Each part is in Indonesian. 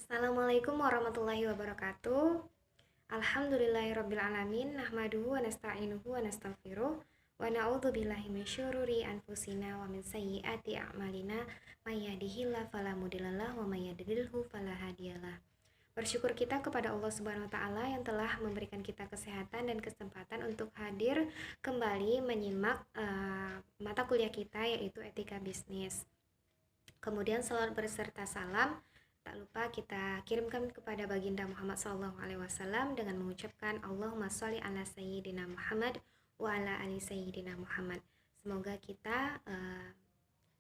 Assalamualaikum warahmatullahi wabarakatuh. Alhamdulillahirrabbilalamin. Nahmaduhu wa nasta'inuhu wa nastaghfiruh. Wa na'udzu billahi min syururi anfusina wa min sayyiati a'malina. May yahdihillahu fala mudhillalah wa may yudhlilhu fala hadiyalah. Bersyukur kita kepada Allah Subhanahu wa taala yang telah memberikan kita kesehatan dan kesempatan untuk hadir kembali menyimak mata kuliah kita, yaitu etika bisnis. Kemudian salawat berserta salam tak lupa kita kirimkan kepada baginda Muhammad SAW dengan mengucapkan Allahumma sholli ala sayyidina Muhammad wa ala ali sayyidina Muhammad. Semoga kita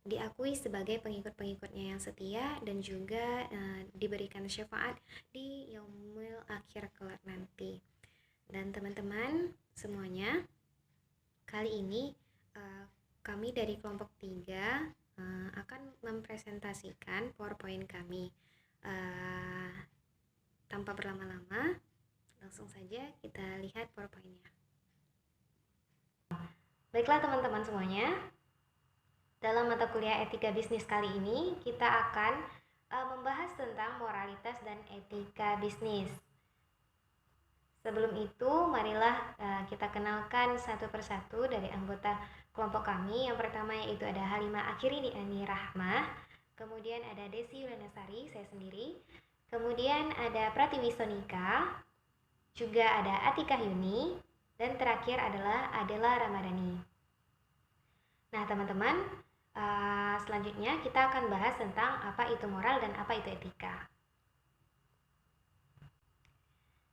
diakui sebagai pengikut-pengikutnya yang setia dan juga diberikan syafaat di yaumil akhir kelak nanti. Dan teman-teman semuanya, kali ini kami dari kelompok 3 akan mempresentasikan PowerPoint kami. Tanpa berlama-lama, langsung saja kita lihat PowerPoint-nya. Baiklah teman-teman semuanya, dalam mata kuliah etika bisnis kali ini kita akan membahas tentang moralitas dan etika bisnis. Sebelum itu, marilah kita kenalkan satu persatu dari anggota kelompok kami. Yang pertama yaitu ada Halimah Akhiriniani Rahmah, kemudian ada Desi Yulanasari, saya sendiri, kemudian ada Pratiwi Sonika, juga ada Atika Yuni, dan terakhir adalah Adela Ramadhani. Nah teman-teman, selanjutnya kita akan bahas tentang apa itu moral dan apa itu etika.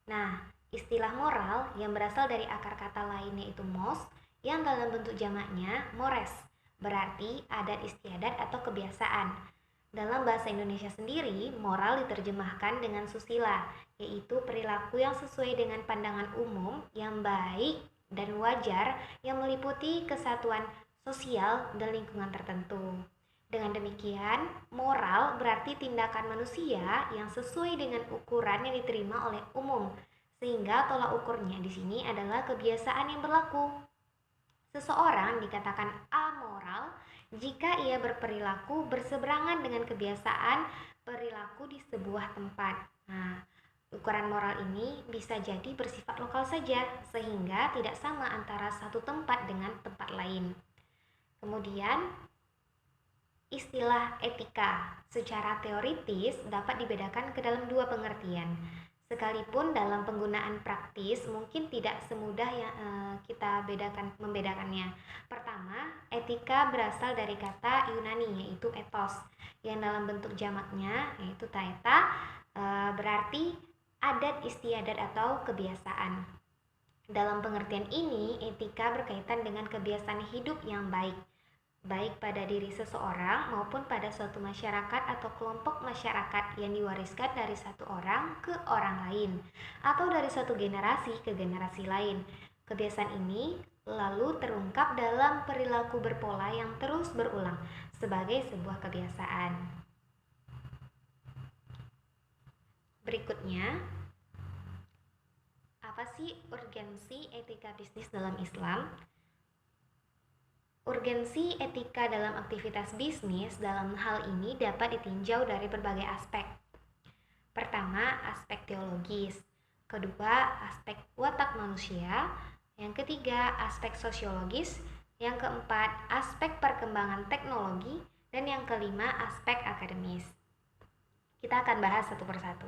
Nah, istilah moral yang berasal dari akar kata lainnya itu mos, yang dalam bentuk jamaknya mores, berarti adat istiadat atau kebiasaan. Dalam bahasa Indonesia sendiri, moral diterjemahkan dengan susila, yaitu perilaku yang sesuai dengan pandangan umum yang baik dan wajar yang meliputi kesatuan sosial dan lingkungan tertentu. Dengan demikian, moral berarti tindakan manusia yang sesuai dengan ukuran yang diterima oleh umum, sehingga tolak ukurnya di sini adalah kebiasaan yang berlaku. Seseorang dikatakan amoral jika ia berperilaku berseberangan dengan kebiasaan perilaku di sebuah tempat. Nah, ukuran moral ini bisa jadi bersifat lokal saja, sehingga tidak sama antara satu tempat dengan tempat lain. Kemudian, istilah etika secara teoritis dapat dibedakan ke dalam dua pengertian. Sekalipun dalam penggunaan praktis mungkin tidak semudah yang kita membedakannya. Pertama, etika berasal dari kata Yunani yaitu ethos, yang dalam bentuk jamaknya yaitu taeta, berarti adat istiadat atau kebiasaan. Dalam pengertian ini, etika berkaitan dengan kebiasaan hidup yang baik pada diri seseorang maupun pada suatu masyarakat atau kelompok masyarakat yang diwariskan dari satu orang ke orang lain atau dari satu generasi ke generasi lain. Kebiasaan ini lalu terungkap dalam perilaku berpola yang terus berulang sebagai sebuah kebiasaan. Berikutnya, apa sih urgensi etika bisnis dalam Islam? Urgensi etika dalam aktivitas bisnis dalam hal ini dapat ditinjau dari berbagai aspek. Pertama, aspek teologis. Kedua, aspek watak manusia. Yang ketiga, aspek sosiologis. Yang keempat, aspek perkembangan teknologi. Dan yang kelima, aspek akademis. Kita akan bahas satu persatu.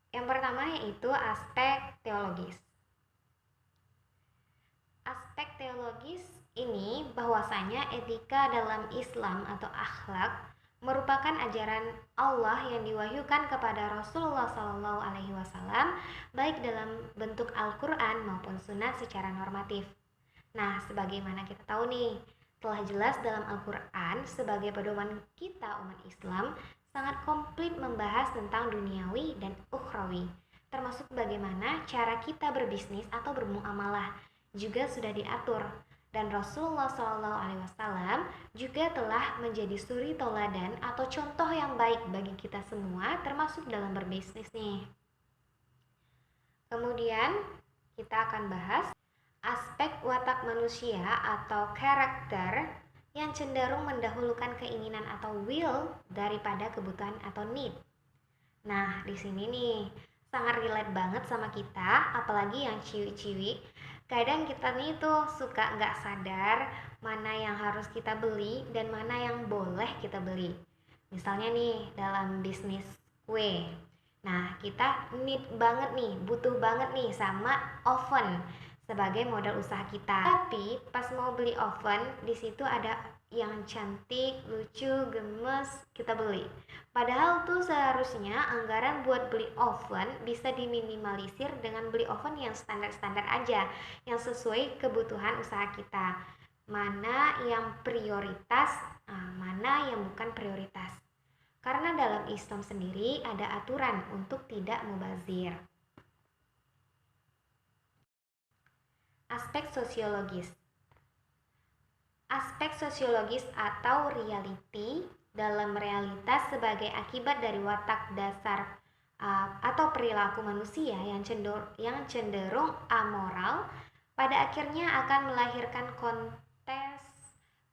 Yang pertama yaitu aspek teologis. Aspek teologis ini bahwasanya etika dalam Islam atau akhlak merupakan ajaran Allah yang diwahyukan kepada Rasulullah SAW, baik dalam bentuk Al-Quran maupun Sunnah secara normatif. Nah, sebagaimana kita tahu nih, telah jelas dalam Al-Quran sebagai pedoman kita umat Islam sangat komplit membahas tentang duniawi dan ukhrawi, termasuk bagaimana cara kita berbisnis atau bermuamalah juga sudah diatur, dan Rasulullah SAW juga telah menjadi suri tauladan atau contoh yang baik bagi kita semua, termasuk dalam berbisnis nih. Kemudian kita akan bahas aspek watak manusia atau karakter yang cenderung mendahulukan keinginan atau will daripada kebutuhan atau need. Nah, di sini nih sangat relate banget sama kita, apalagi yang ciwi-ciwi. Kadang kita nih tuh suka nggak sadar mana yang harus kita beli dan mana yang boleh kita beli. Misalnya nih dalam bisnis kue. Nah, kita need banget nih, butuh banget nih sama oven sebagai modal usaha kita. Tapi pas mau beli oven, di situ ada yang cantik, lucu, gemes, kita beli. Padahal tuh seharusnya anggaran buat beli oven bisa diminimalisir dengan beli oven yang standar-standar aja, yang sesuai kebutuhan usaha kita. Mana yang prioritas, mana yang bukan prioritas. Karena dalam Islam sendiri ada aturan untuk tidak mubazir. Aspek sosiologis. Aspek sosiologis atau reality dalam realitas sebagai akibat dari watak dasar atau perilaku manusia yang cenderung amoral pada akhirnya akan melahirkan kontes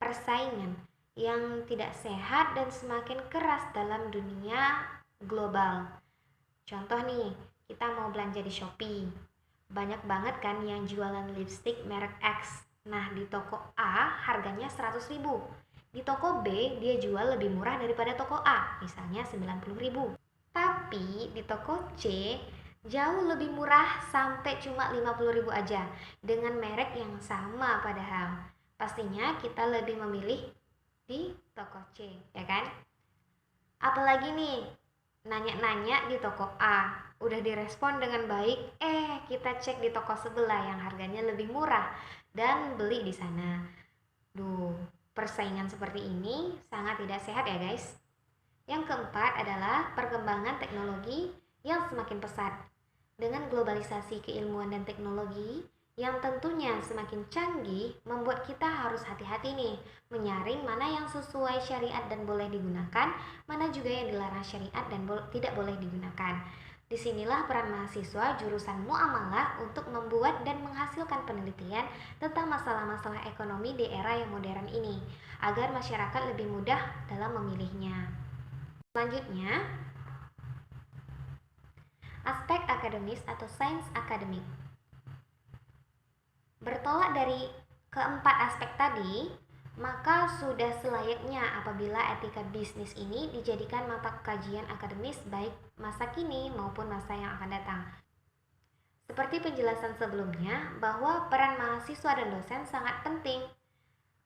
persaingan yang tidak sehat dan semakin keras dalam dunia global. Contoh nih, kita mau belanja di Shopee. Banyak banget kan yang jualan lipstick merek X. Nah, di toko A harganya 100.000. Di toko B dia jual lebih murah daripada toko A, misalnya 90.000. Tapi di toko C jauh lebih murah sampai cuma 50.000 aja dengan merek yang sama padahal. Pastinya kita lebih memilih di toko C, ya kan? Apalagi nih, nanya-nanya di toko A, udah direspon dengan baik, kita cek di toko sebelah yang harganya lebih murah dan beli di sana. Duh, persaingan seperti ini sangat tidak sehat ya guys. Yang keempat adalah perkembangan teknologi yang semakin pesat. Dengan globalisasi keilmuan dan teknologi yang tentunya semakin canggih, membuat kita harus hati-hati nih menyaring mana yang sesuai syariat dan boleh digunakan, mana juga yang dilarang syariat dan tidak boleh digunakan. Disinilah peran mahasiswa jurusan muamalah untuk membuat dan menghasilkan penelitian tentang masalah-masalah ekonomi di era yang modern ini, agar masyarakat lebih mudah dalam memilihnya. Selanjutnya, aspek akademis atau sains akademik. Bertolak dari keempat aspek tadi, maka sudah selayaknya apabila etika bisnis ini dijadikan mata kajian akademis baik masa kini maupun masa yang akan datang. Seperti penjelasan sebelumnya, bahwa peran mahasiswa dan dosen sangat penting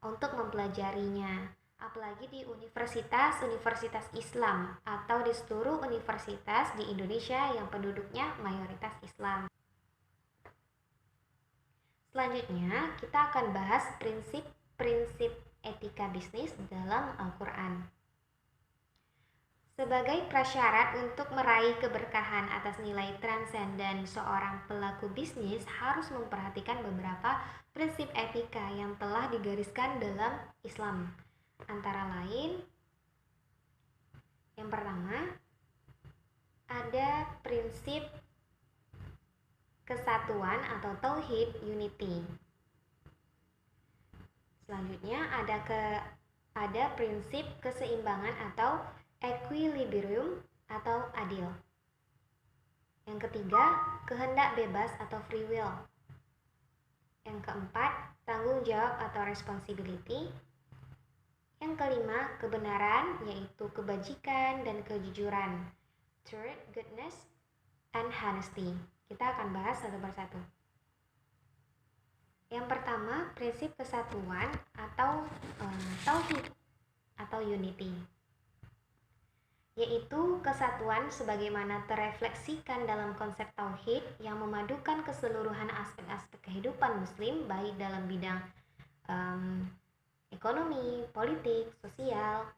untuk mempelajarinya, apalagi di universitas-universitas Islam atau di seluruh universitas di Indonesia yang penduduknya mayoritas Islam. Selanjutnya, kita akan bahas prinsip etika bisnis dalam Al-Quran. Sebagai prasyarat untuk meraih keberkahan atas nilai transenden, seorang pelaku bisnis harus memperhatikan beberapa prinsip etika yang telah digariskan dalam Islam. Antara lain, yang pertama, ada prinsip kesatuan atau tauhid unity. Selanjutnya ada prinsip keseimbangan atau equilibrium atau adil. Yang ketiga, kehendak bebas atau free will. Yang keempat, tanggung jawab atau responsibility. Yang kelima, kebenaran, yaitu kebajikan dan kejujuran. Third, goodness and honesty. Kita akan bahas satu persatu. Yang pertama, prinsip kesatuan atau tauhid atau unity, yaitu kesatuan sebagaimana terefleksikan dalam konsep tauhid yang memadukan keseluruhan aspek-aspek kehidupan muslim baik dalam bidang ekonomi, politik, sosial,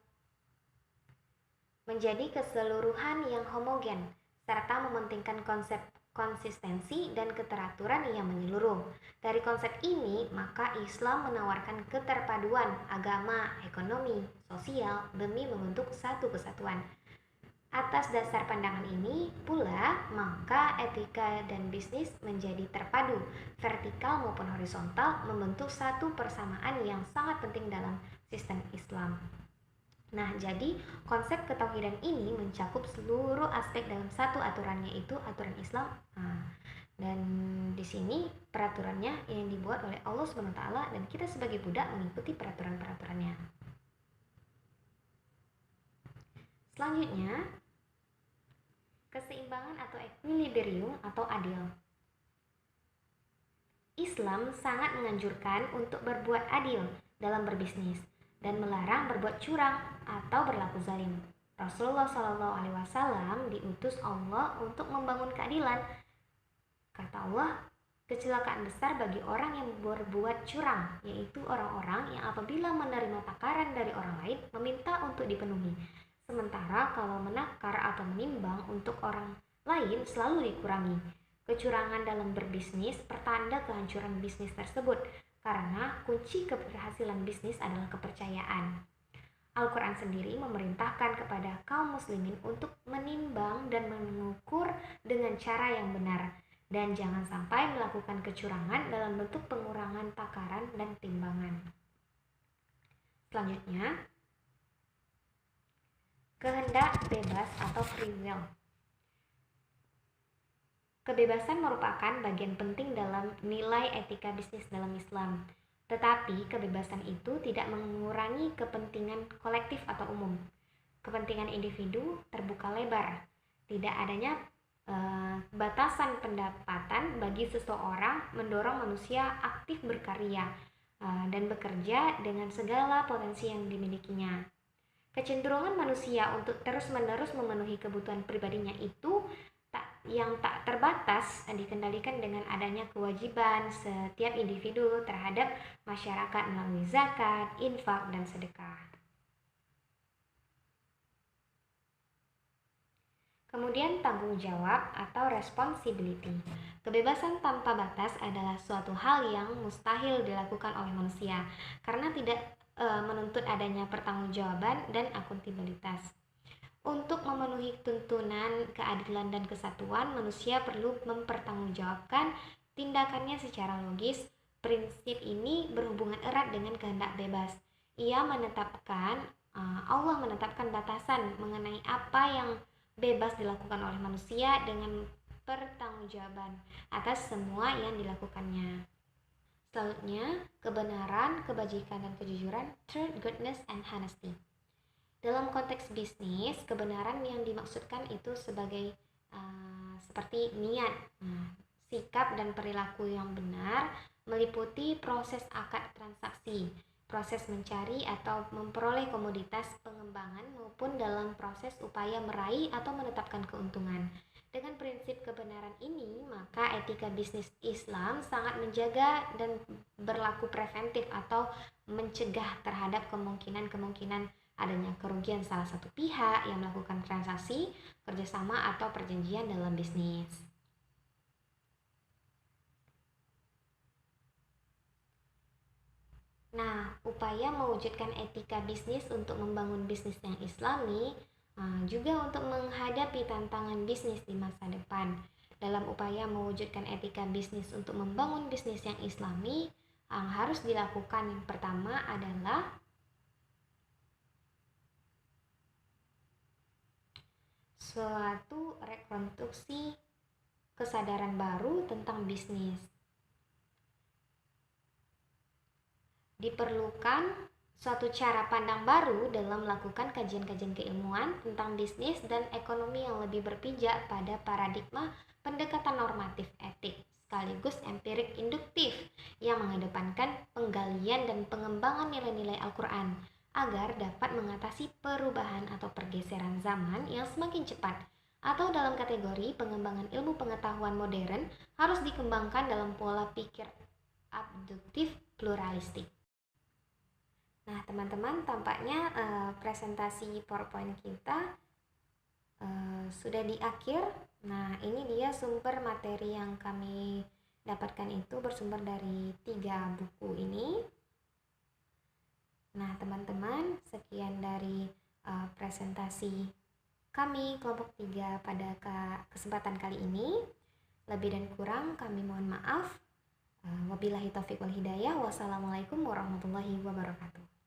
menjadi keseluruhan yang homogen serta mementingkan konsep konsistensi dan keteraturan yang menyeluruh. Dari konsep ini, maka Islam menawarkan keterpaduan agama, ekonomi, sosial demi membentuk satu kesatuan. Atas dasar pandangan ini pula, maka etika dan bisnis menjadi terpadu, vertikal maupun horizontal, membentuk satu persamaan yang sangat penting dalam sistem Nah, jadi konsep ketauhidan ini mencakup seluruh aspek dalam satu aturan, yaitu aturan Islam. Dan di sini peraturannya yang dibuat oleh Allah Subhanahu wa taala dan kita sebagai budak mengikuti peraturan-peraturannya. Selanjutnya, keseimbangan atau equilibrium atau adil. Islam sangat menganjurkan untuk berbuat adil dalam berbisnis dan melarang berbuat curang atau berlaku zalim. Rasulullah Shallallahu Alaihi Wasallam diutus Allah untuk membangun keadilan. Kata Allah, kecelakaan besar bagi orang yang berbuat curang, yaitu orang-orang yang apabila menerima takaran dari orang lain meminta untuk dipenuhi. Sementara kalau menakar atau menimbang untuk orang lain selalu dikurangi. Kecurangan dalam berbisnis pertanda kehancuran bisnis tersebut, karena kunci keberhasilan bisnis adalah kepercayaan. Al-Quran sendiri memerintahkan kepada kaum muslimin untuk menimbang dan mengukur dengan cara yang benar, dan jangan sampai melakukan kecurangan dalam bentuk pengurangan takaran dan timbangan. Selanjutnya, kehendak bebas atau free will. Kebebasan merupakan bagian penting dalam nilai etika bisnis dalam Islam. Tetapi kebebasan itu tidak mengurangi kepentingan kolektif atau umum. Kepentingan individu terbuka lebar. Tidak adanya batasan pendapatan bagi seseorang mendorong manusia aktif berkarya dan bekerja dengan segala potensi yang dimilikinya. Kecenderungan manusia untuk terus-menerus memenuhi kebutuhan pribadinya itu yang tak terbatas dikendalikan dengan adanya kewajiban setiap individu terhadap masyarakat melalui zakat, infak, dan sedekah. Kemudian tanggung jawab atau responsibility. Kebebasan tanpa batas adalah suatu hal yang mustahil dilakukan oleh manusia karena tidak menuntut adanya pertanggungjawaban dan akuntabilitas. Untuk memenuhi tuntunan keadilan dan kesatuan, manusia perlu mempertanggungjawabkan tindakannya secara logis. Prinsip ini berhubungan erat dengan kehendak bebas. Allah menetapkan batasan mengenai apa yang bebas dilakukan oleh manusia dengan pertanggungjawaban atas semua yang dilakukannya. Selanjutnya, kebenaran, kebajikan, dan kejujuran, truth, goodness, and honesty. Dalam konteks bisnis, kebenaran yang dimaksudkan itu sebagai seperti niat, sikap dan perilaku yang benar, meliputi proses akad transaksi, proses mencari atau memperoleh komoditas pengembangan maupun dalam proses upaya meraih atau menetapkan keuntungan. Dengan prinsip kebenaran ini, maka etika bisnis Islam sangat menjaga dan berlaku preventif atau mencegah terhadap kemungkinan-kemungkinan adanya kerugian salah satu pihak yang melakukan transaksi, kerjasama, atau perjanjian dalam bisnis. Nah, upaya mewujudkan etika bisnis untuk membangun bisnis yang islami juga untuk menghadapi tantangan bisnis di masa depan. Dalam upaya mewujudkan etika bisnis untuk membangun bisnis yang islami, yang harus dilakukan yang pertama adalah suatu rekonstruksi kesadaran baru tentang bisnis. Diperlukan suatu cara pandang baru dalam melakukan kajian-kajian keilmuan tentang bisnis dan ekonomi yang lebih berpijak pada paradigma pendekatan normatif etik sekaligus empirik induktif yang mengedepankan penggalian dan pengembangan nilai-nilai Al-Quran agar dapat mengatasi perubahan atau pergeseran zaman yang semakin cepat, atau dalam kategori pengembangan ilmu pengetahuan modern harus dikembangkan dalam pola pikir abduktif pluralistik. Nah, teman-teman, tampaknya presentasi PowerPoint kita sudah di akhir. Nah, ini dia sumber materi yang kami dapatkan itu bersumber dari 3 buku ini. Nah, teman-teman, sekian dari presentasi kami kelompok 3 pada kesempatan kali ini. Lebih dan kurang kami mohon maaf. Wabillahi taufiq wal hidayah. Wassalamualaikum warahmatullahi wabarakatuh.